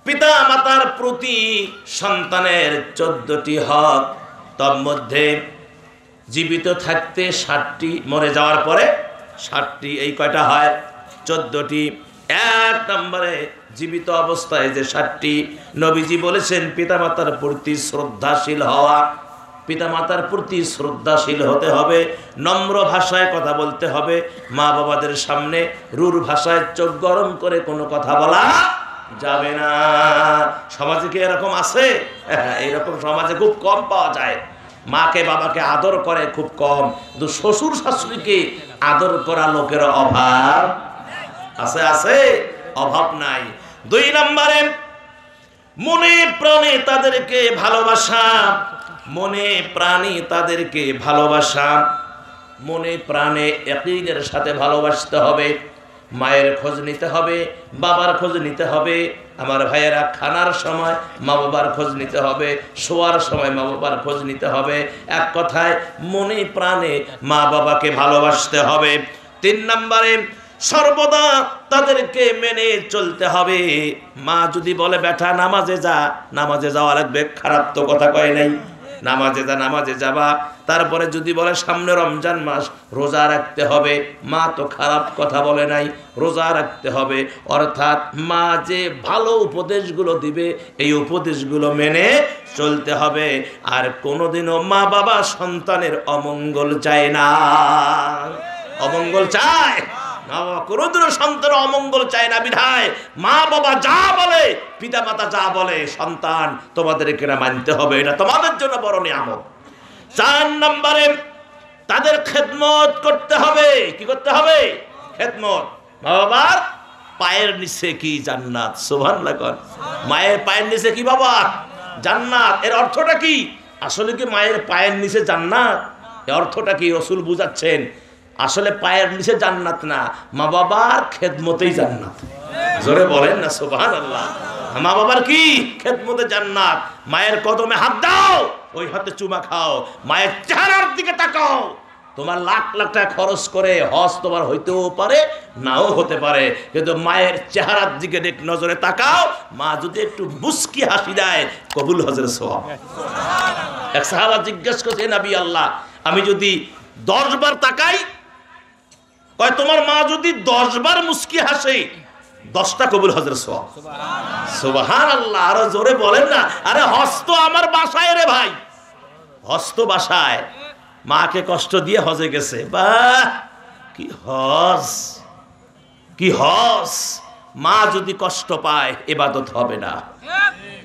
পিতা মাতার প্রতি সন্তানের 14টি হক, তার মধ্যে জীবিত থাকতে 60টি, মরে যাওয়ার পরে 60টি, এই কয়টা হয় 14টি। 1 নম্বরে জীবিত অবস্থায় যে 60টি, নবীজি বলেছেন পিতামাতার প্রতি শ্রদ্ধাশীল হওয়া। পিতামাতার প্রতি শ্রদ্ধাশীল হতে হবে, নম্র ভাষায় কথা বলতে হবে, মা বাবাদের সামনে রূঢ় ভাষায় চোখ গরম করে কোনো কথা বলা যাবে না। সমাজে কি এরকম আছে? এরকম সমাজে খুব কম পাওয়া যায়। মাকে বাবাকে আদর করে খুব কম, কিন্তু শ্বশুর শাশুড়িকে আদর করা লোকের অভাব আছে? আছে, অভাব নাই। 2 নম্বরে মনে প্রাণে তাদেরকে ভালোবাসা। মনে প্রাণে তাদেরকে ভালোবাসা, মনে প্রাণে ইয়াকিনের সাথে ভালোবাসতে হবে। মায়ের খোঁজ নিতে হবে, বাবার খোঁজ নিতে হবে। আমার ভাইয়েরা, খানার সময় মা বাবার খোঁজ নিতে হবে, শোয়ার সময় মা বাবার খোঁজ নিতে হবে। এক কথায় মনে প্রাণে মা বাবাকে ভালোবাসতে হবে। 3 নম্বরে সর্বদা তাদেরকে মেনে চলতে হবে। মা যদি বলে বেটা নামাজে যা, নামাজে যাওয়া লাগবে, খারাপ তো কথা কয় নাই, নামাজে যা, নামাজে যাবা। তারপরে যদি বলে সামনে রমজান মাস, রোজা রাখতে হবে, মা তো খারাপ কথা বলে নাই, রোজা রাখতে হবে। অর্থাৎ মা যে ভালো উপদেশগুলো দিবে, এই উপদেশগুলো মেনে চলতে হবে। আর কোনোদিনও মা বাবা সন্তানের অমঙ্গল চায় না। অমঙ্গল চায় না, কোনোদিনও সন্তান অমঙ্গল চায় না। বিধায় মা বাবা যা বলে, পিতা মাতা যা বলে, সন্তান তোমাদেরকে না মানতে হবে, এটা তোমাদের জন্য বড় নিয়ামত। 4 নম্বরে তাদের খেদমত করতে হবে। কি করতে হবে? খেদমত। মা বাবার পায়ের নিচে কি জান্নাত, সুবহানাল্লাহ। মায়ের পায়ের নিচে কি বাবা? জান্নাত। এর অর্থটা কি? আসলে কি মায়ের পায়ের নিচে জান্নাত? এর অর্থটা কি রাসূল বুঝাচ্ছেন? আসলে পায়ের নিচে জান্নাত না, মা বাবার খেদমতেই জান্নাত। জোরে বলেন না সুবহানাল্লাহ। মা বাবার কি? খেদমতে জান্নাত। মায়ের কদমে হাত দাও, ওই হাতে চুমা খাও, মায়ের চেহারার দিকে তাকাও। তোমার লাখ লাখ টাকা খরচ করে হজ তোমার হইতেও পারে, নাও হতে পারে, কিন্তু মায়ের চেহারার দিকে নজরে তাকাও। মা যদি একটু মুস্কি হাসি দেয়, কবুল হজের সওয়াব। এক সাহাবা জিজ্ঞেস করছে, নবী আল্লাহ, আমি যদি 10 বার তাকাই, কয় তোমার মা যদি 10 বার মুস্কি হাসে, 10টা কবুল হজের সওয়াব। সুবহানাল্লাহ। আরো জোরে বলেন না। আরে হস্ত আমার বাসায় রে ভাই, হস্ত বাসায়। মাকে কষ্ট দিয়ে হজে গেছে, বাহ কি হজ, কি হজ। মা যদি কষ্ট পায়, ইবাদত হবে না।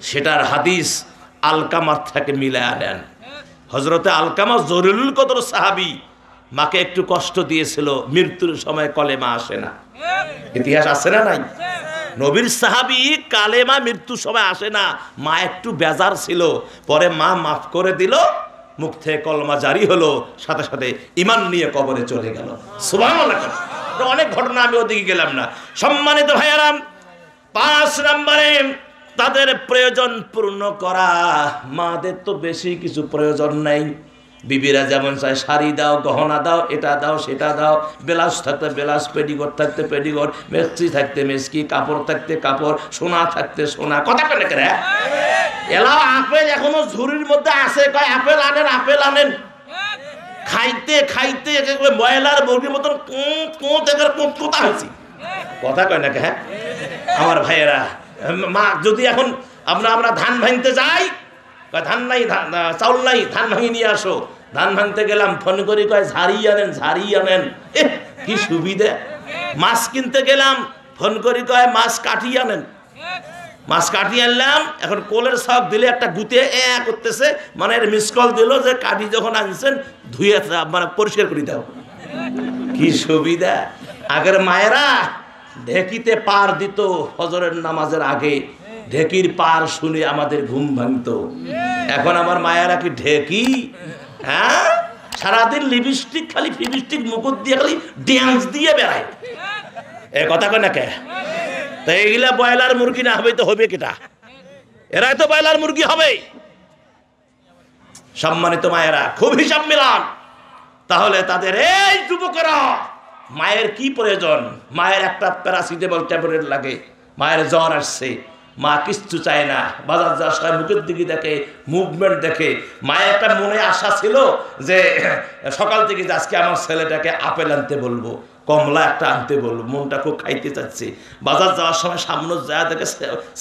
সেটার হাদিস আলকামার থেকে মিলে আনেন। হযরতে আলকামা জরুরুল কদর সাহাবী, মাকে একটু কষ্ট দিয়েছিল, মৃত্যুর সময় কলেমা আসে না। ইতিহাস আছে না নাই? নবীর সাহাবী কালেমা মৃত্যুর সময় আসে না, মা একটু বেজার ছিল, পরে মা মাফ করে দিল, মুখ থেকে কলমা জারি হলো, সাথে সাথে ঈমান নিয়ে কবরে চলে গেল। সুবহানাল্লাহ। অনেক ঘটনা, আমি ওদিকে গেলাম না। সম্মানিত ভাইয়েরা, 5 নম্বরে তাদের প্রয়োজন পূর্ণ করা। মাদের তো বেশি কিছু প্রয়োজন নাই। বিবিরা যেমন চায়, শাড়ি দাও, গহনা দাও, এটা দাও, সেটা দাও, ব্লাউজ থাকতে ব্লাউজ, পেটিকোট থাকতে পেটিকোট, মেক্সি থাকতে মেক্সি, কাপড় থাকতে কাপড়, সোনা থাকতে সোনা। কথা কেন করে এলাও? আপেল এখনো ঝুড়ির মধ্যে আছে, কয় আপেল আনেন, আপেল আনেন। খাইতে খাইতে ময়লার মুরগির মতন কোথা হয়েছি। কথা কয় নাকি? হ্যাঁ আমার ভাইয়েরা, মা যদি এখন আমরা ধান ভাঙতে যাই, ধান নাই, চাউল নাই, ধান ভাঙি নিয়ে আসো। ধান ভাঙতে গেলাম, ফোন করি, কয় ঝাড়ি আনেন, ঝাড়ি আনেন। কি সুবিধা। মাছ কিনতে গেলাম, ফোন করি, কয় মাছ কাটি আনেন। মাছ কাটি আনলাম, এখন কোলের শখ দিলে একটা গুতে করতেছে, মানে মিস কল দিল যে কাটি যখন আনছেন ধুয়ে মানে পরিষ্কার করে দাও। কি সুবিধা। আগের মায়েরা ঢেকিতে পার দিত ফজরের নামাজের আগে, ঢেকির পার শুনে আমাদের ঘুম ভাঙতো। এখন আমার মায়েরা কি ঢেকি? হ্যাঁ, সারাদিন লিপস্টিক, খালি লিপস্টিক মুকুট দিয়ে খালি ড্যান্স দিয়ে বেড়ায়। এ কথা কয় না কে? তো এইগুলা ব্রয়লার মুরগি না হবে তো হবে কিটা? এরাই তো ব্রয়লার মুরগি হবে। সম্মানিত মায়েরা, খুব হিসাব মিলান। তাহলে তাদের এই যুবকেরা, মায়ের কি প্রয়োজন? মায়ের একটা প্যারাসিটামল ট্যাবলেট লাগে, মায়ের জ্বর আসছে, মা কিচ্ছু চায় না, বাজার যাওয়ার সময় মুখের দিকে দেখে, মুভমেন্ট দেখে। মায়ের একটা মনে আশা ছিল যে সকাল থেকে যে আজকে আমার ছেলেটাকে আপেল আনতে বলবো, কমলা একটা আনতে বলবো, মনটা খুব খাইতে চাচ্ছে। বাজার যাওয়ার সময় সামনে যা দেখে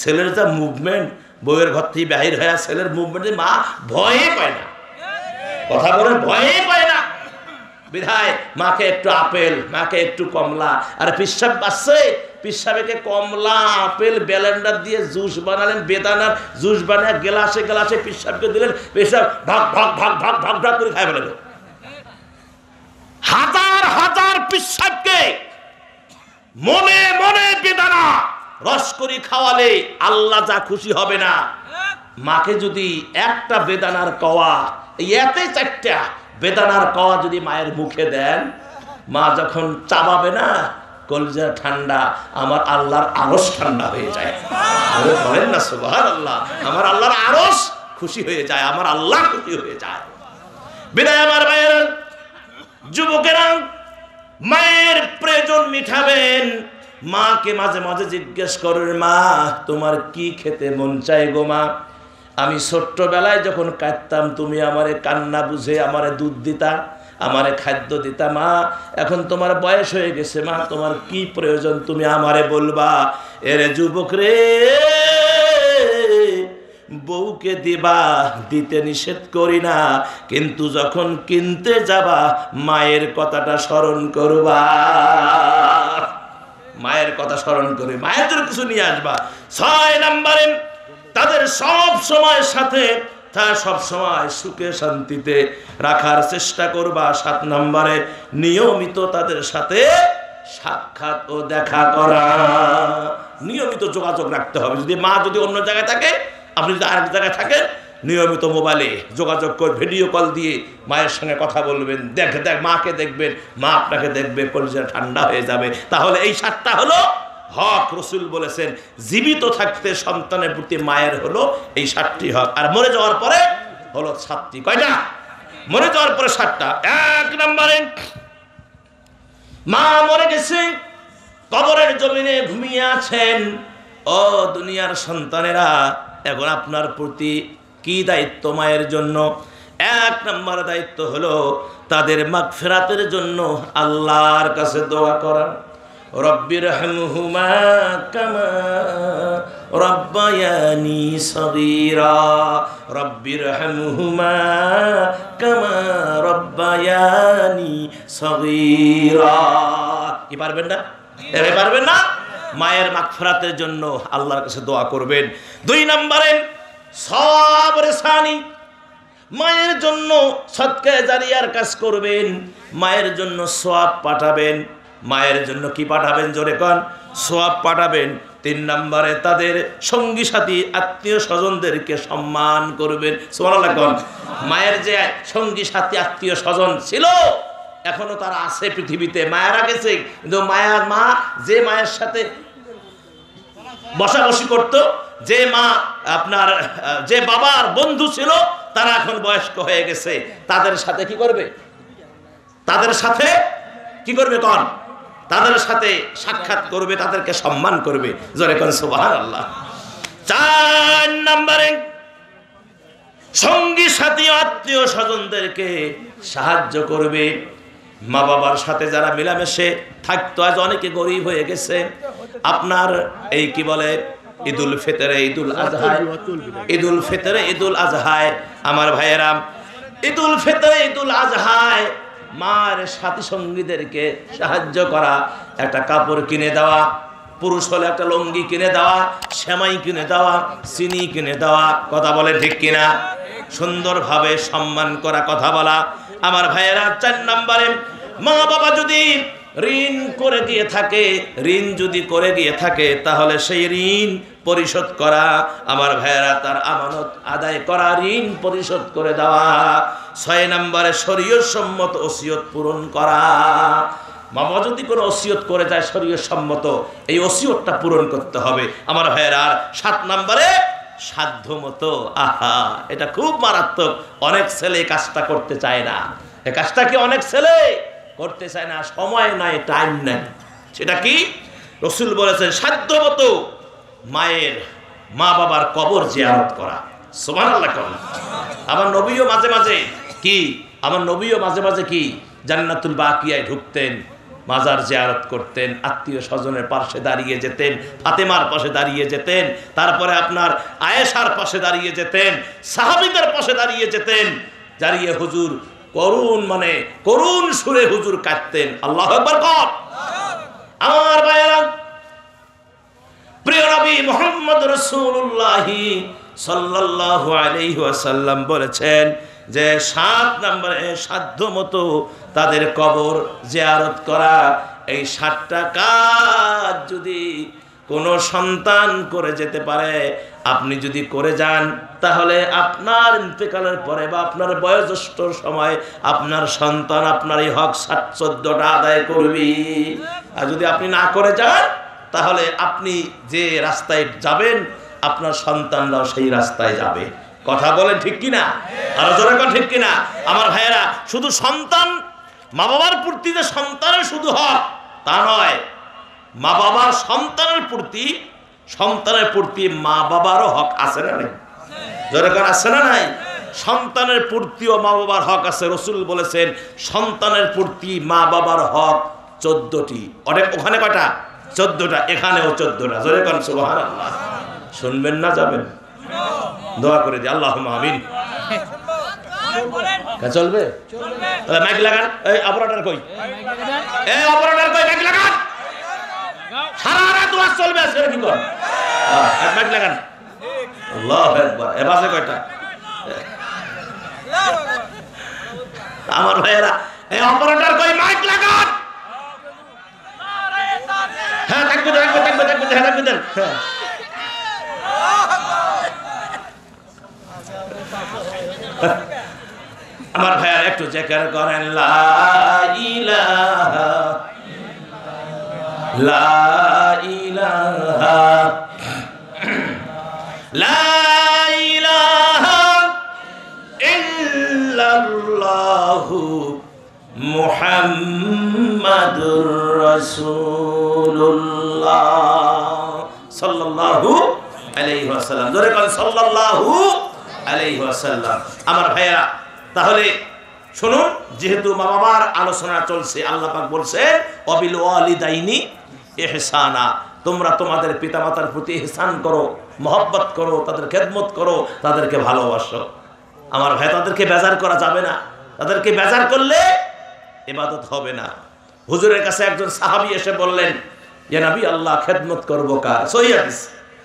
ছেলের যা মুভমেন্ট, বউয়ের ঘর থেকে বাহির হয়ে ছেলের মুভমেন্টে মা ভয়ে পায় না, কথা বলেন, ভয়ে পায় না। বিধায় মাকে একটু আপেল, মাকে একটু কমলা। আর পিসাব বাসছে, পিসাবেকে কমলা আপেল ব্লেন্ডার দিয়ে জুস বানালেন, বেদানার জুস বানিয়ে গ্লাসে গ্লাসে পিসাবকে দিলেন, পিসাব ভাগ ভাগ ভাগ ভাগ ভাগ ভাগ করে খাই ফেলেন। হাজার হাজার পিসাবকে মনে মনে বেদানা রস করে খাওয়ালে আল্লাহ যা খুশি হবে না। মাকে যদি একটা বেদানার কওয়া, এতে 4টা বেদানার কওয়া যদি মায়ের মুখে দেন, মা যখন চাবাবে না, কলিজা ঠান্ডা, আমার আল্লাহর আরশ ঠান্ডা হয়ে যায়। বলেন না সুবহানাল্লাহ, আমার আল্লাহর আরশ খুশি হয়ে যায়, আমার আল্লাহ খুশি হয়ে যায়। বিদায় আমার ভাইয়েরা, যুবকেরা, মায়ের প্রয়োজন মিটাবেন। মাকে মাঝে মাঝে জিজ্ঞেস করেন, মা তোমার কি খেতে মন চায় গো মা? আমি ছোট্টবেলায় যখন কাঁদতাম তুমি আমারে কান্না বুঝে আমারে দুধ দিতা, আমারে খাদ্য দিতা। মা এখন তোমার বয়স হয়ে গেছে, মা তোমার কি প্রয়োজন তুমি আমারে বলবা। এরে যুবক রে, বউকে দিবা, দিতে নিষেধ করি না, কিন্তু যখন কিনতে যাবা মায়ের কথাটা স্মরণ করবা, মায়ের কথা স্মরণ করে মায়ের জন্য কিছু নিয়ে আসবা। 6 নম্বরে তাদের সব সময় সাথে, তার সব সময় সুখে শান্তিতে রাখার চেষ্টা করবা। 7 নম্বরে নিয়মিত তাদের সাথে সাক্ষাৎ ও দেখা করা, নিয়মিত যোগাযোগ রাখতে হবে। যদি মা যদি অন্য জায়গায় থাকে, আপনি যদি আরেক জায়গায় থাকেন, নিয়মিত মোবাইলে যোগাযোগ করে ভিডিও কল দিয়ে মায়ের সঙ্গে কথা বলবেন, দেখ মাকে দেখবেন, মা আপনাকে দেখবে, কলিজা ঠান্ডা হয়ে যাবে। তাহলে এই 7টা হলো হক। রসুল বলেছেন জীবিত থাকতে সন্তানের প্রতি মায়ের হলো এই 7টি হক, আর মরে যাওয়ার পরে হলো 7টি। কয়টা? মরে যাওয়ার পরে 7টা। 1 নম্বরে মা মরে গেছে, কবরের জমিনে ঘুমিয়ে আছেন। ও দুনিয়ার সন্তানেরা, এখন আপনার প্রতি কি দায়িত্ব মায়ের জন্য? 1 নম্বর দায়িত্ব হলো তাদের মাগফিরাতের জন্য আল্লাহর কাছে দোয়া করা। রব্বির হামহুমা কামা রব্বায়ানি সগীরা, রব্বির হামহুমা কামা রব্বায়ানি সগীরা। কি পারবেন না? এর পারবেন না? মায়ের মাগফিরাতের জন্য আল্লাহর কাছে দোয়া করবেন। 2 নম্বরে সওয়াব সানি, মায়ের জন্য সদকা জারিয়ার কাজ করবেন, মায়ের জন্য সওয়াব পাঠাবেন। মায়ের জন্য কি পাঠাবেন? জোরে কোন, সওয়াব পাঠাবেন। 3 নম্বরে তাদের সঙ্গী সাথী আত্মীয় স্বজনদেরকে সম্মান করবেন। সুবহানাল্লাহ কোন। মায়ের যে সঙ্গী সাথী আত্মীয় স্বজন ছিল, এখনো তারা আছে পৃথিবীতে, মায়েরা গেছে, কিন্তু মা যে মায়ের সাথে বসাবসি করতো, যে মা আপনার যে বাবার বন্ধু ছিল, তারা এখন বয়স্ক হয়ে গেছে। তাদের সাথে কি করবে? তাদের সাথে কি করবে কোন? তাদের সাথে সাক্ষাৎ করবে, তাদেরকে সম্মান করবে। জোরে কোন সুবহানাল্লাহ। 4 নম্বরে সঙ্গী সাথী আত্মীয় স্বজনদেরকে সাহায্য করবে। মা বাবার সাথে যারা মিলামেশে থাকতো, আজ অনেকে গরিব হয়ে গেছে। আপনার এই কি বলে ঈদুল ফিতরে, ঈদুল আজহায়, ঈদুল ফিতরে, ঈদুল আজহায় আমার ভাইয়েরা, ঈদুল ফিতরে, ঈদুল আজহায় মার সাথী সঙ্গীদেরকে সাহায্য করা, একটা কাপড় কিনে দেওয়া, পুরুষ হলে একটা লুঙ্গি কিনে দেওয়া, সেমাই কিনে দেওয়া, চিনি কিনে দেওয়া। কথা বলে ঠিক কিনা? সুন্দরভাবে সম্মান করা, কথা বলা আমার ভাইয়েরা। 4 নম্বরে মা বাবা যদি ঋণ করে দিয়ে থাকে, ঋণ যদি করে দিয়ে থাকে, তাহলে সেই ঋণ পরিশোধ করা আমার ভাইয়েরা, তার আমানত আদায় করা, ঋণ পরিশোধ করে দেওয়া। 6 নম্বরে শরীয়ত সম্মত ওসিয়ত পূরণ করা। বাবা যদি কোনো ওসিয়ত করে যায় শরীয়ত সম্মত, এই ওসিয়তটা পূরণ করতে হবে আমার ভাইয়েরা। আর 7 নম্বরে সাধ্য মতো, আহা এটা খুব মারাত্মক। অনেক ছেলে এই কাজটা করতে চায় না। এই কাজটা কি অনেক ছেলে করতে চায় না? সময় নাই, টাইম নাই। সেটা কি? রাসূল বলেছেন সাধ্য মতো মায়ের মা বাবার কবর জিয়ারত করা। সুবহানাল্লাহ। আমার নবীও মাঝে মাঝে কি জান্নাতুল বাকিয়ায় ঢুকতেন, মাজার জিয়ারত করতেন, আত্মীয় স্বজনের পাশে দাঁড়িয়ে যেতেন, ফাতেমার পাশে দাঁড়িয়ে যেতেন, তারপরে আপনার আয়েশার পাশে দাঁড়িয়ে যেতেন, সাহাবীদের পাশে দাঁড়িয়ে যেতেন, দাঁড়িয়ে হুজুর করুণ সুরে হুজুর কাঁদতেন। আল্লাহু আকবার কর। আমার ভাইয়েরা, প্রিয় নবী মুহাম্মদ রাসূলুল্লাহ সাল্লাল্লাহু আলাইহি ওয়াসাল্লাম বলেছেন যে 7 নম্বরে সাধ্যমতো তাদের কবর জিয়ারত করা। এই 7টা কাজ যদি কোনো সন্তান করে যেতে পারে, আপনি যদি করে যান, তাহলে আপনার ইন্তেকালের পরে বা আপনার বয়োজ্যেষ্ঠ সময় আপনার সন্তান আপনার এই হক 14টা আদায় করবে। আর যদি আপনি না করে যান, তাহলে আপনি যে রাস্তায় যাবেন আপনার সন্তানরাও সেই রাস্তায় যাবে। কথা বলেন ঠিক কিনা? আরো জোরে কোন ঠিক কিনা? আমার ভাইয়েরা, শুধু সন্তান মা বাবার প্রতি যে সন্তানের শুধু হক তা নয়, মা বাবার সন্তানের প্রতি মা বাবারও হক আছে না নাই? জোরে কোন আছে না নাই? সন্তানের প্রতিও মা বাবার হক আছে। রাসূল বলেছেন সন্তানের প্রতি মা বাবার হক 14টি। ওখানে কয়টা? 14টা। এখানেও 14টা। জোরে কোন সুবহানাল্লাহ। শুনবেন না যাবেন? দোয়া করে দিই, আল্লাহুম্মা আমিন। চলবে? তাহলে মাইক লাগান। এই অপারেটর কই? মাইক লাগান। সারা রাত ওয়াজ চলবে আজকে কি কর? মাইক লাগান। আল্লাহু আকবার। এ বাজে কয়টা? আমার ভাইয়েরা, এই অপারেটর কই? মাইক লাগান। হ্যাঁ, থাকবে। হ্যাঁ, আমার ভাইয়া একটু জিকির করেন, লা ইলাহা ইল্লাল্লাহু মুহাম্মাদুর রাসূলুল্লাহ সাল্লাল্লাহু আলাইহি ওয়াসাল্লাম। জোরে বলেন সাল্লাল্লাহু আলাইহি ওয়াসাল্লাম। আমার ভাইয়া, তাহলে শুনুন, যেহেতু মা বাবার আলোচনা চলছে, আল্লাহ পাক বলছেন ওয়াবিল ওয়ালিদাইনি ইহসানা, তোমরা তোমাদের পিতামাতার প্রতি ইহসান করো, মহব্বত করো, তাদের খেদমত করো, তাদেরকে ভালোবাসো। আমার ভাই, তাদেরকে বেজার করা যাবে না। তাদেরকে বেজার করলে ইবাদত হবে না। হুজুরের কাছে একজন সাহাবী এসে বললেন, ইয়া নবী আল্লাহ, খেদমত করব কার? সহিহ হাদিস।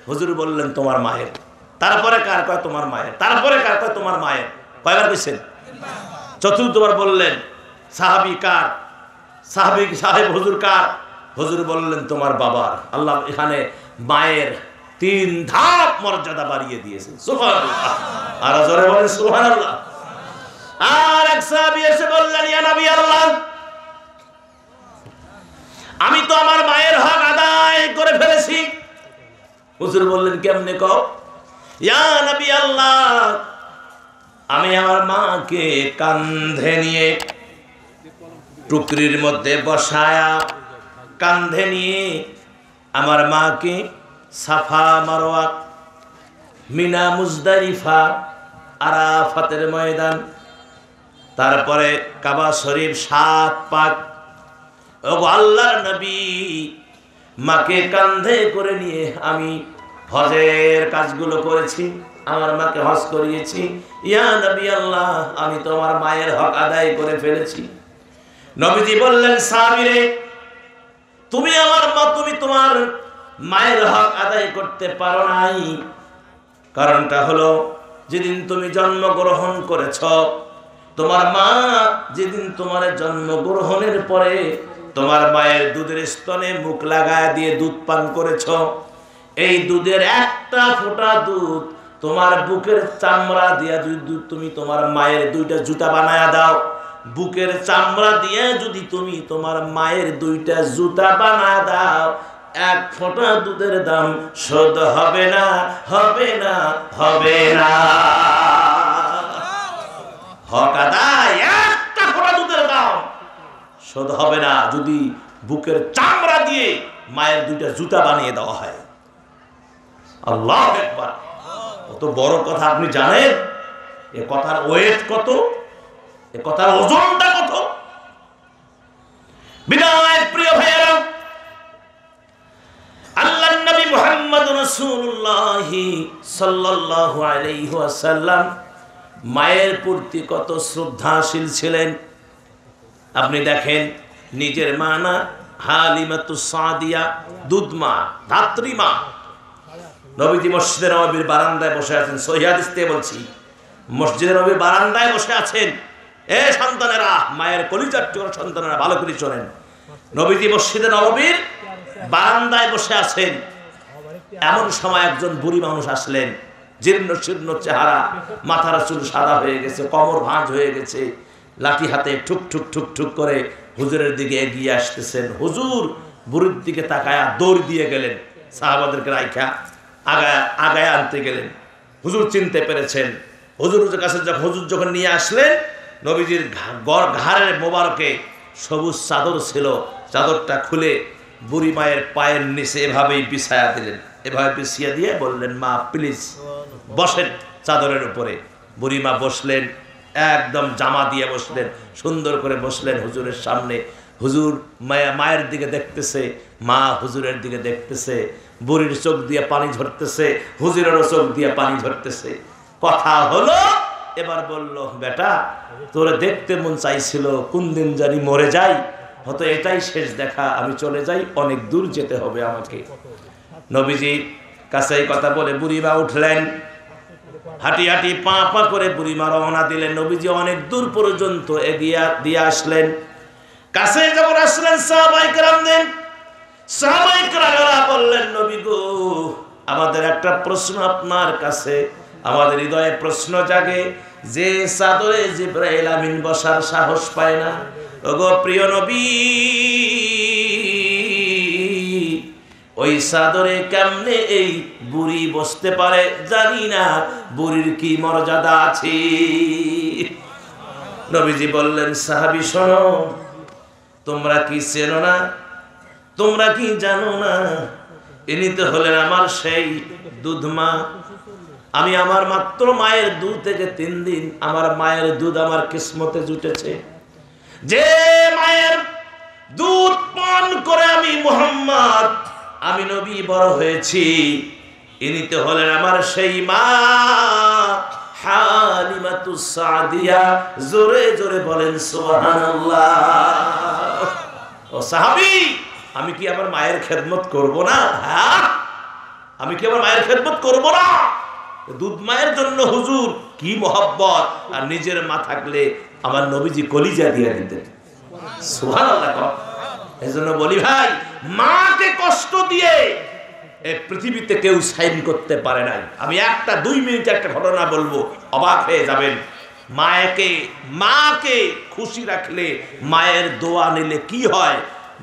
হুজুর বললেন তোমার মায়ের। তারপরে কার? কয় তোমার মায়ের। তারপরে কার? কয় তোমার মায়ের। কয়বার কইছেন? চতুর্থবার বললেন সাহাবী কার? সাহেব হুজুর কার? হুজুর বললেন তোমার বাবার। আল্লাহ এখানে মায়ের 3 ধাপ মর্যাদা বাড়িয়ে দিয়েছে। সুবহানাল্লাহ। আর জোরে বলেন সুবহানাল্লাহ। আর এক সাহাবী এসে বললেন, ইয়া নবী আল্লাহ, আমি তো আমার মায়ের হক আদায় করে ফেলেছি। হুজুর বললেন কেমনে কও? ইয়া নবী আল্লাহ, আমি আমার মাকে কাঁধে নিয়ে টুকরির মধ্যে বসায়া কাঁধে নিয়ে আমার মাকে সাফা মারওয়া, মিনা, মুজদালিফা, আরাফাতের ময়দান, তারপরে কাবা শরীফ 7 পাক, ওগো আল্লাহর নবী, মাকে কাঁধে করে নিয়ে আমি হজের কাজগুলো করেছি, আমার মাকে হজ করিয়েছি। ইয়া নবী আল্লাহ, আমি তোমার মায়ের হক আদায় করে ফেলেছি। নবীজি বললেন, সাহাবীরে, তুমি আমার মা, তুমি তোমার মায়ের হক আদায় করতে পারো নাই। কারণটা হলো, যেদিন তুমি জন্মগ্রহণ করেছ, তোমার মা যেদিন তোমার জন্মগ্রহণের পরে তোমার মায়ের দুধের স্তনে মুখ লাগায় দিয়ে দুধ পান করেছ, এই দুধের একটা ফোঁটা দুধ তোমার বুকের চামড়া দিয়া যদি তুমি তোমার মায়ের 2টা জুতা বানায়া দাও, বুকের চামড়া দিয়ে যদি তুমি তোমার মায়ের 2টা জুতা বানায়া দাও, 1 ফোঁটা দুধের দাম শোধ হবে না, হবে না, হবে না। হক আদায়, 1টা ফোঁটা দুধের দাম শোধ হবে না যদি বুকের চামড়া দিয়ে মায়ের 2টা জুতা বানিয়ে দেওয়া হয়। আল্লাহু আকবার। কত বড় কথা আপনি জানেন? এ কথার ওয়েট কত, এ কথার ওজনটা কত। বিদায় প্রিয় ভাইয়েরা, আল্লাহর নবী মুহাম্মদ রাসূলুল্লাহ সাল্লাল্লাহু আলাইহি ওয়াসাল্লাম মায়ের প্রতি কত শ্রদ্ধাশীল ছিলেন। আপনি দেখেন, নিজের মা না, হালিমাতুস সাদিয়া, দুধমা, ধাত্রীমা, নবীজি মসজিদে নববীর বারান্দায় বসে আছেন। সহিহ হাদিস থেকে বলছি, মসজিদে নববীর বারান্দায় বসে আছেন। এ সন্তানেরা, মায়ের কলিজার টুকরা সন্তানেরা, ভালো করে শোনেন। নবীজি মসজিদে নববীর বারান্দায় বসে আছেন। এমন সময় একজন বুড়ি মানুষ আসলেন, জীর্ণ শীর্ণ চেহারা, মাথার চুল সাদা হয়ে গেছে, কোমর ভাঁজ হয়ে গেছে, লাঠি হাতে ঠুক ঠুক ঠুক ঠুক করে হুজুরের দিকে এগিয়ে আসতেছেন। হুজুর বুড়ির দিকে তাকায়া দৌড় দিয়ে গেলেন, সাহাবাদেরকে রাইখা আগায় আনতে গেলেন। হুজুর চিনতে পেরেছেন। হুজুরের কাছে হুজুর যখন নিয়ে আসলেন, নবীজির ঘাড়ের মোবারকে সবুজ চাদর ছিল, চাদরটা খুলে বুড়ি মায়ের পায়ের নিচে এভাবেই বিছায়া দিলেন। এভাবে বিছিয়ে দিয়ে বললেন, মা প্লিজ বসেন চাদরের উপরে। বুড়ি মা বসলেন, একদম জামা দিয়ে বসলেন, সুন্দর করে বসলেন হুজুরের সামনে। হুজুর মায়ের দিকে দেখতেছে, মা হুজুরের দিকে দেখতেছে। বুড়ির চোখ দিয়ে পানি ঝরতেছে, হুজুরেরও চোখ দিয়ে পানি ঝরতেছে। কথা হলো, এবার বলল, বেটা তোরে দেখতে মন চাইছিল, কোন দিন জানি মরে যাই, হয়তো এটাই শেষ দেখা, আমি চলে যাই, অনেক দূর যেতে হবে আমাকে। নবীজি কাছে এই কথা বলে বুড়িমা উঠলেন, হাঁটি হাঁটি পা পা করে বুড়িমা রওনা দিলেন। নবীজি অনেক দূর পর্যন্ত এগিয়ে দিয়ে আসলেন। কাছে যখন আসলেন, সাহাবায়ে কেরামেরা বললেন, নবী গো, আমাদের একটা প্রশ্ন আপনার কাছে, আমাদের হৃদয়ে প্রশ্ন জাগে, যে চাদরে জিবরাইল আমিন বসার সাহস পায় না, ওগো প্রিয় নবী, ওই চাদরে কেমনে এই বুড়ি বসতে পারে? জানি না বুড়ির কি মর্যাদা আছে। নবীজি বললেন, সাহাবী শোনো, তোমরা কি চেনো না, তোমরা কি জানো না, ইনি তো হলেন আমার সেই দুধমা। আমি আমার মাত্র মায়ের 2 থেকে 3 দিন আমার মায়ের দুধ আমার কিসমতে জুটেছে। যে মায়ের দুধ পান করে আমি মুহাম্মদ, আমি নবী বড় হয়েছি, ইনি তো হলেন আমার সেই মা হালিমাতুস সাদিয়া। জোরে জোরে বলেন সুবহানাল্লাহ। ও সাহাবী, আমি কি আমার মায়ের খেদমত করব না? হ্যাঁ, আমি কি আমার মায়ের খেদমত করব না? দুধ মায়ের জন্য হুজুর কি মহব্বত, আর নিজের মা থাকলে আমার নবীজি কলিজা দিয়ে দিতেন। সুবহানাল্লাহ। এজন্য বলি ভাই, মাকে কষ্ট দিয়ে এই পৃথিবীতে কেউ সাইন করতে পারে নাই। আমি 1-2 মিনিট একটা ঘটনা বলবো, অবাক হয়ে যাবেন। মাকে খুশি রাখলে, মায়ের দোয়া নিলে কি হয়,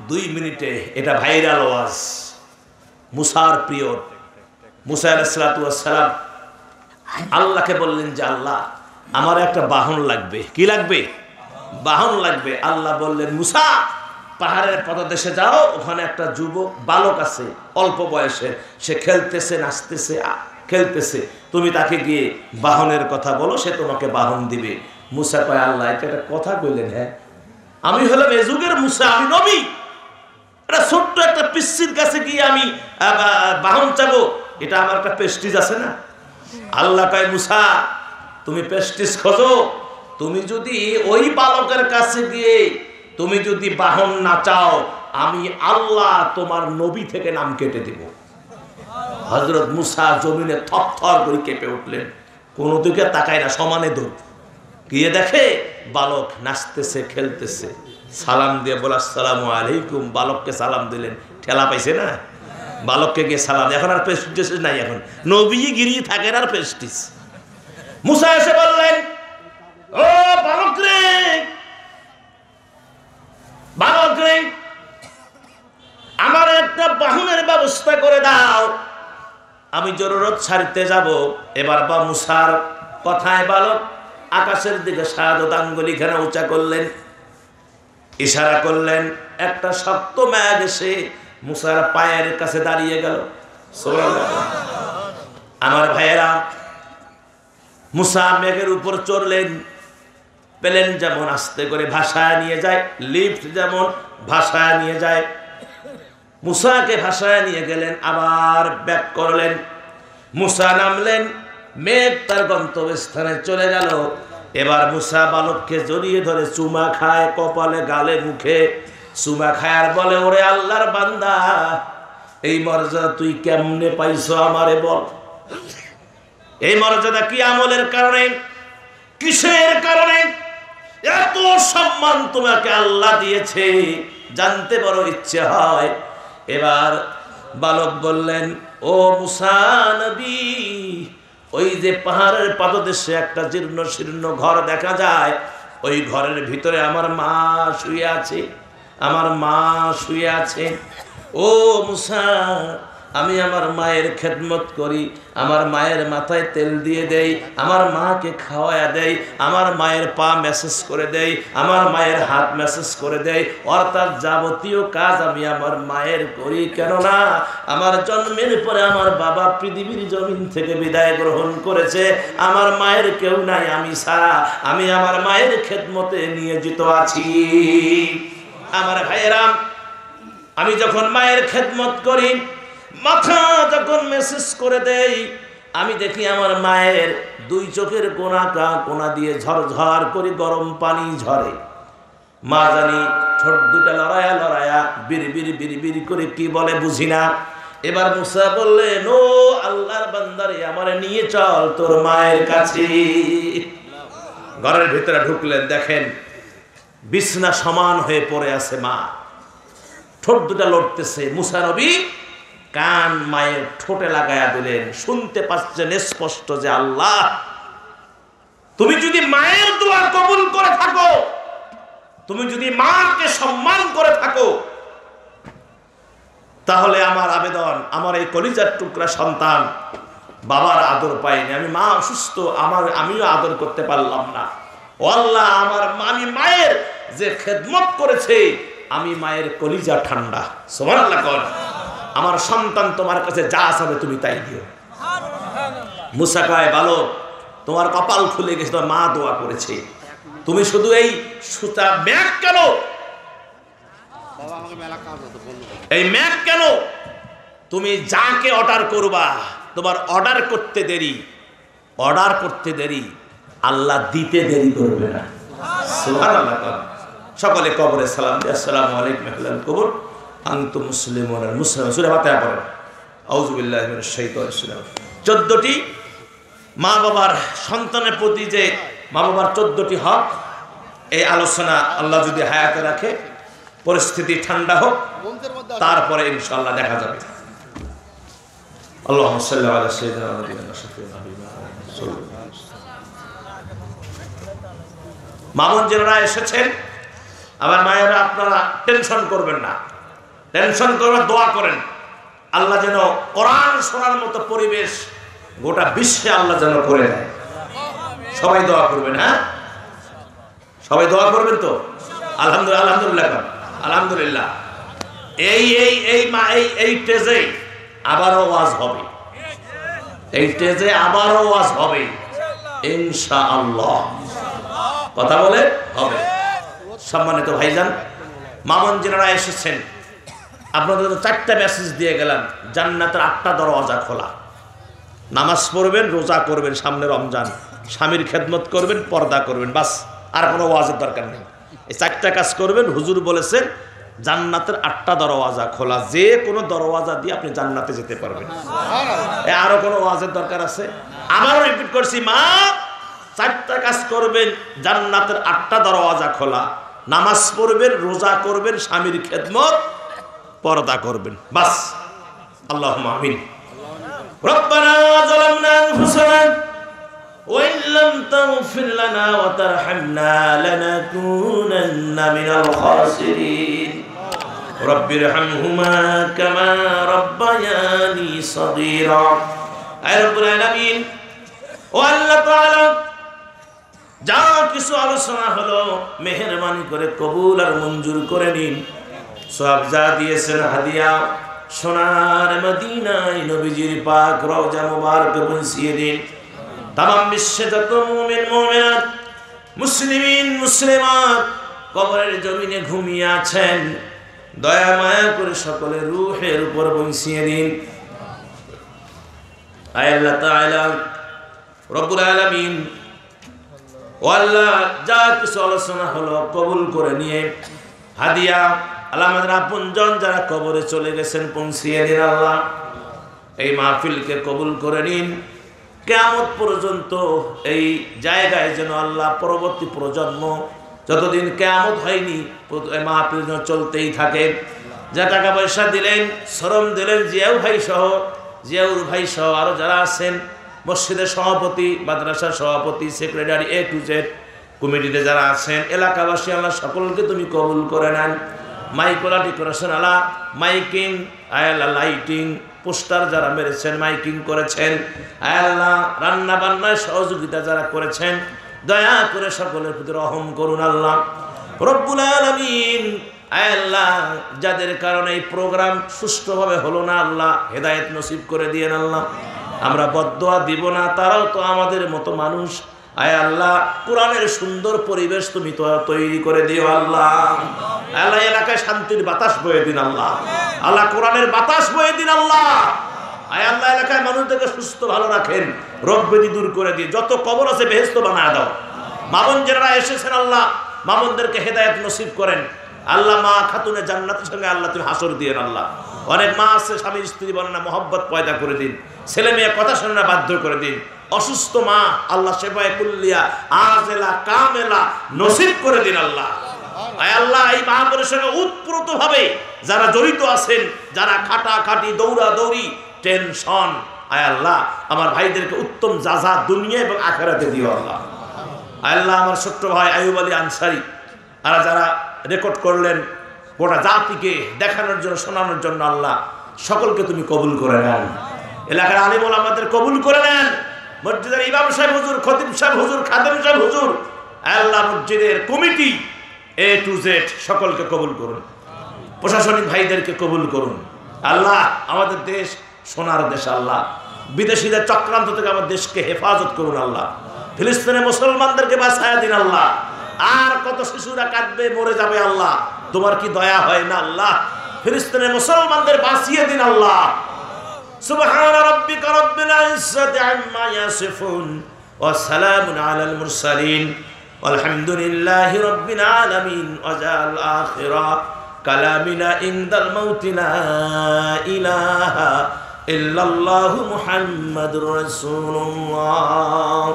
2 মিনিটে এটা ভাইরাল ওয়াজ। মুসার প্রিয় মুসা আলাইহিস সালাতু ওয়াস সালাম আল্লাহকে বললেন যে, আল্লাহ আমার একটা বাহন লাগবে। কি লাগবে? বাহন লাগবে। আল্লাহ বললেন, মুসা পাহাড়ের পদদেশে যাও, ওখানে একটা যুবক বালক আছে অল্প বয়সের, সে খেলতেছে, নাচতেছে, খেলতেছে, তুমি তাকে গিয়ে বাহনের কথা বলো, সে তোমাকে বাহন দিবে। মুসা কয়, আল্লাহ এটা একটা কথা কইলেন? হ্যাঁ, আমি হলাম এ যুগের মুসা, আমি নবী, এটা ছোট্ট একটা পিচ্চির কাছে গিয়ে আমি বাহন চাবো, এটা আমার একটা প্রেস্টিজ আছে না? আল্লাহ কয়, মুসা তুমি প্রেস্টিজ খোঁজো, তুমি যদি ওই বালকের কাছে গিয়ে তুমি যদি বাহন না চাও, আমি আল্লাহ তোমার নবী থেকে নাম কেটে দেব। হযরত মুসা জমিনে থরথর করে কেঁপে উঠলেন, কোনো দিকে তাকায় না, সমানে দৌড় গিয়ে দেখে বালক নাচতেছে, খেলতেছে। সালাম দিয়ে বলে, আসসালামু আলাইকুম। বালককে সালাম দিলেন, ঠেলা পাইছে না, বালককে গিয়ে সালাম। এখন আর প্রেস্টিজ নাই, এখন নবী গিরি থাকেন আর প্রেস্টিজ। মুসা এসে বললেন, ও বালক রে, বালক রে, আমার একটা বাহনের ব্যবস্থা করে দাও, আমি জরুরত ছাড়তে যাব। এবার বা মুসার কথায় বালক আকাশের দিকে শাহাদাত আঙ্গুলিখানা উঁচা করলেন, ইশারা করলেন। একটা শক্ত মেঘ এসে মুসার পায়ের কাছে দাঁড়িয়ে গেল। সুবহানাল্লাহ। আমার ভাইয়েরা, মুসা মেঘের উপর চড়লেন। প্লেন যেমন আস্তে করে ভাসায় নিয়ে যায়, লিফট যেমন ভাসায় নিয়ে যায়, মুসাকে ভাসায় নিয়ে গেলেন, আবার ব্যাক করলেন। মুসা নামলেন, মেঘ তার গন্তব্যস্থানে চলে গেল। এবার মুসা বালককে জড়িয়ে ধরে চুমা খায়, কপালে, গালে, মুখে চুমা খায় আর বলে, ওরে আল্লাহর বান্দা, এই মর্যাদা তুই কেমনে পাইছো আমারে বল। এই মর্যাদা কি আমলের কারণে, কিসের কারণে এত সম্মান তোমাকে আল্লাহ দিয়েছে, জানতে বড় ইচ্ছে হয়। এবার বালক বললেন, ও মুসা নবী, ওই যে পাহাড়ের পাদদেশে একটা জীর্ণ শীর্ণ ঘর দেখা যায়, ওই ঘরের ভিতরে আমার মা শুয়ে আছে, আমার মা শুয়ে আছে। ও মুসা, আমি আমার মায়ের খেদমত করি, আমার মায়ের মাথায় তেল দিয়ে দেই, আমার মাকে খাওয়ায়া দেই, আমার মায়ের পা ম্যাসেজ করে দেই, আমার মায়ের হাত ম্যাসেজ করে দেই, অর্থাৎ যাবতীয় কাজ আমি আমার মায়ের করি। কেননা আমার জন্মের পরে আমার বাবা পৃথিবীর জমিন থেকে বিদায় গ্রহণ করেছে, আমার মায়ের কেউ নাই আমি ছাড়া, আমি আমার মায়ের খেদমতে নিয়োজিত আছি। আমার ভাইয়েরা, আমি যখন মায়ের খেদমত করি, মাথা যখন মেসেজ করে দেই, আমি দেখি আমার মায়ের দুই চোখের কোনা দিয়ে ঝরঝর করে গরম পানি ঝরে। মা জানি ঠোঁট দুটা লড়ায়া লড়ায়া বিড়বিড় বিড়বিড় করে কি বলে বুঝি না। এবার মুসা বললেন, ও আল্লাহর বান্দারে, আমারে নিয়ে চল তোর মায়ের কাছে। ঘরের ভিতরে ঢুকলেন, দেখেন বিছনা সমান হয়ে পড়ে আছে মা, ঠোঁট দুটা লড়তেছে। মুসা নবী কান মায়ের ঠোঁটে লাগায়া দিলেন, শুনতে পাচ্ছেন স্পষ্ট যে আল্লাহ, তুমি যদি মায়ের দোয়া কবুল করে থাকো, তুমি যদি মাকে সম্মান করে থাকো, তাহলে আমার আবেদন, আমার এই কলিজার টুকরা সন্তান বাবার আদর পাইনি, আমি মা অসুস্থ, আমিও আদর করতে পারলাম না। ও আল্লাহ, আমি মায়ের যে খেদমত করেছে, আমি মায়ের কলিজা ঠান্ডা। সুবহানাল্লাহ কর। আমার সন্তান তোমার কাছে যা চাবে তুমি তাই দিও। মুসা কয়, বালক, তোমার কপাল খুলে গেছে, তোমার মা দোয়া করেছে, তুমি শুধু এই সুতা ম্যাক কেন, এই ম্যাক কেন, তুমি যাকে অর্ডার করবা, তোমার অর্ডার করতে দেরি, আল্লাহ দিতে দেরি করবে না। সুবহানাল্লাহ। সকলে কবরে সালাম দিয়ে আসসালামু আলাইকুম আহলাল কবর আনতুম মুসলিমুন মুসলিম। সূরা ফাতিহা পড়েন। আউযু বিল্লাহি মিনাশ শাইতানির রাজিম। 14টি মা বাবার সন্তানের প্রতি যে মা বাবার 14টি হক, এই আলোচনা আল্লাহ যদি হায়াতে রাখে, পরিস্থিতি ঠান্ডা হোক, তারপরে ইনশাআল্লাহ দেখা যাবে। আল্লাহুম্মা সাল্লি আলা সাইয়্যিদিনা মুহাম্মাদিন শাফিউল মুসলিমিন। মামুন যারা এসেছেন, আমার মায়েরা, আপনারা টেনশন করবেন না, টেনশন করবেন, দোয়া করেন আল্লাহ যেন কোরআন শোনার মতো পরিবেশ গোটা বিশ্বে আল্লাহ যেন করে দেয়। সবাই দোয়া করবেন। হ্যাঁ, সবাই দোয়া করবেন তো? আলহামদুলিল্লাহ, আলহামদুলিল্লাহ, আলহামদুলিল্লাহ। এই টেজে আবারও ওয়াজ হবে, এই টেজে আবারও ওয়াজ হবে ইনশাআল্লাহ। কথা বলে হবে। সম্মানিত ভাইজান, মামুন যারা এসেছেন, আপনাদের 4টা মেসেজ দিয়ে গেলাম। জান্নাতের 8টা দরওয়াজা খোলা। নামাজ পড়বেন, রোজা করবেন, সামনে রমজান, স্বামীর খেদমত করবেন, পর্দা করবেন, বাস, আর কোনো ওয়াজের দরকার নেই। এই 4টা কাজ করবেন। হুজুর বলেছেন জান্নাতের 8টা দরওয়াজা খোলা, যে কোনো দরওয়াজা দিয়ে আপনি জান্নাতে যেতে পারবেন। আরো কোনো ওয়াজের দরকার আছে? আবারও রিপিট করছি, মা 4টা কাজ করবেন, জান্নাতের 8টা দরওয়াজা খোলা। নামাজ পড়বেন, রোজা করবেন, স্বামীর খেদমত, পর্দা করবেন, বাস। আল্লাহুম্মা আমিন। রব্বানা যালামনা আনফুসানা ওয়া ইল্লাম তাগফির লানা ওয়া তারহামনা লানাকুনান্না মিনাল খাসিরিন। রব্বিরহামহুমা কামা রাব্বায়ানি সাগীরা। আয় রব্বুল আলামিন, ও আল্লাহ তাআলা, যা কিছু আলোচনা হলো মেহেরবানি করে কবুল আর মঞ্জুর করে নিন। সওয়াব যা দিয়েছেন হাদিয়া, সোনার মদিনায় নবীজির পাক রওজা মুবারকে পৌঁছিয়ে দিন। তামাম বিশ্বে যত মুমিন মুমিনাত মুসলিমিন মুসলিমাত কবরের জমিনে ঘুমিয়ে আছেন, দয়া মায়া করে সকলের রূহের উপর পৌঁছিয়ে দিন। আয় আল্লাহ তাআলা রব্বুল আলামিন, ও আল্লাহ, যা কিছু আলোচনা হলো কবুল করে নিয়ে হাদিয়া আল্লাহ আমাদের আপনজন যারা কবরে চলে গেছেন পৌঁছিয়ে দিন। আল্লাহ এই মাহফিলকে কবুল করে নিন। কিয়ামত পর্যন্ত এই জায়গায় যেন আল্লাহ পরবর্তী প্রজন্ম যতদিন কিয়ামত হয়নি এই মাহফিল যেন চলতেই থাকে। যা টাকা পয়সা দিলেন, শ্রম দিলেন, জিয়াউর ভাই সহ আরো যারা আছেন, মসজিদের সভাপতি, মাদ্রাসার সভাপতি, সেক্রেটারি, A to Z কমিটিতে যারা আছেন, এলাকাবাসী, আল্লাহ সকলকে তুমি কবুল করে নেন। মাইকোলা ডেকোরেশন, আল্লাহ মাইকিং, আল্লাহ লাইটিং, পোস্টার যারা মেরেছেন, মাইকিং করেছেন, আল্লাহ রান্না বান্নায় সহযোগিতা যারা করেছেন, দয়া করে সকলের প্রতি রহম করুন। আল্লাহ রব্বুল আলামিন, আল্লাহ যাদের কারণে এই প্রোগ্রাম সুষ্ঠুভাবে হলো না, আল্লাহ হেদায়েত নসিব করে দিয়েন। আল্লাহ আমরা বদদোয়া দিব না, তারাও তো আমাদের মতো মানুষ। আয় আল্লাহ, কোরআনের সুন্দর পরিবেশ তুমি তো তৈরি করে দিও। আল্লাহ আল্লাহ এলাকায় শান্তির বাতাস বয়ে দিন। আল্লাহ আল্লাহ কোরআনের বাতাস বয়ে দিন। আল্লাহ আয় আল্লাহ এলাকায় মানুষদেরকে সুস্থ ভালো রাখেন, রোগ ব্যাধি দূর করে দিন। যত কবর আছে বেহেশত বানায় দাও। মামুন যারা এসেছেন, আল্লাহ মামুনদেরকে হেদায়েত নসিব করেন। আল্লাহ মা খাতুনে জান্নাতের সঙ্গে আল্লাহ তুমি হাসর দিয়েন। আল্লাহ অনেক মা আছে স্বামী স্ত্রী বলে না, মহব্বত পয়দা করে দিন। ছেলে মেয়ে কথা শুনে না, বাধ্য করে দিন। অসুস্থ মা আল্লাহ শেফায়ে কুল্লিয়া আজেলা কামেলা নসিব করে দিন। আল্লাহ আয় আল্লাহ এই মাহফিলের সঙ্গে উৎপ্রোতভাবে যারা জড়িত আছেন, যারা খাটাখাটি দৌড়া দৌড়ি টেনশন, আয় আল্লাহ আমার ভাইদেরকে উত্তম জাযা দুনিয়া এবং আখিরাতে দিও। আল্লাহ আল্লাহ আমার ছোট্ট ভাই আইয়ুব আলী আনসারী আর যারা রেকর্ড করলেন গোটা জাতিকে দেখানোর জন্য, শোনানোর জন্য, আল্লাহ সকলকে তুমি কবুল করে নেন। এলাকার আলিম ওলামাদের কবুল করে নেন। মসজিদের ইমাম সাহেব হুজুর, খতিব সাহেব হুজুর, খাদেম সাহেব হুজুর, আল্লাহ মসজিদের কমিটি A to Z সকলকে কবুল করুন। প্রশাসনিক ভাইদেরকে কবুল করুন। আল্লাহ আমাদের দেশ সোনার দেশ। আল্লাহ বিদেশিদের চক্রান্ত থেকে আমার দেশকে হেফাজত করুন। আল্লাহ ফিলিস্তিনের মুসলমানদেরকে বাঁচায়া দিন। আল্লাহ আর কত শিশুরা কাঁদবে, মরে যাবে। আল্লাহ তোমার কি দয়া হয় না? আল্লাহ ফিলিস্তিনের মুসলমানদের বাঁচিয়ে দিন। আল্লাহ সুবহান রাব্বিকা রাব্বিল ইজ্জাতি আম্মা ইয়াসিফুন ওয়া সালামুন আলাল মুরসালিন ওয়ালহামদুলিল্লাহি রাব্বিল আলামিন। ওয়াজাল আখিরা কালামিনা ইনদাল মাউতি লা ইলাহা ইল্লাল্লাহু মুহাম্মাদুর রাসূলুল্লাহ।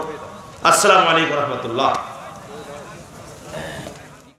আসসালামু আলাইকুম ওয়া রাহমাতুল্লাহ।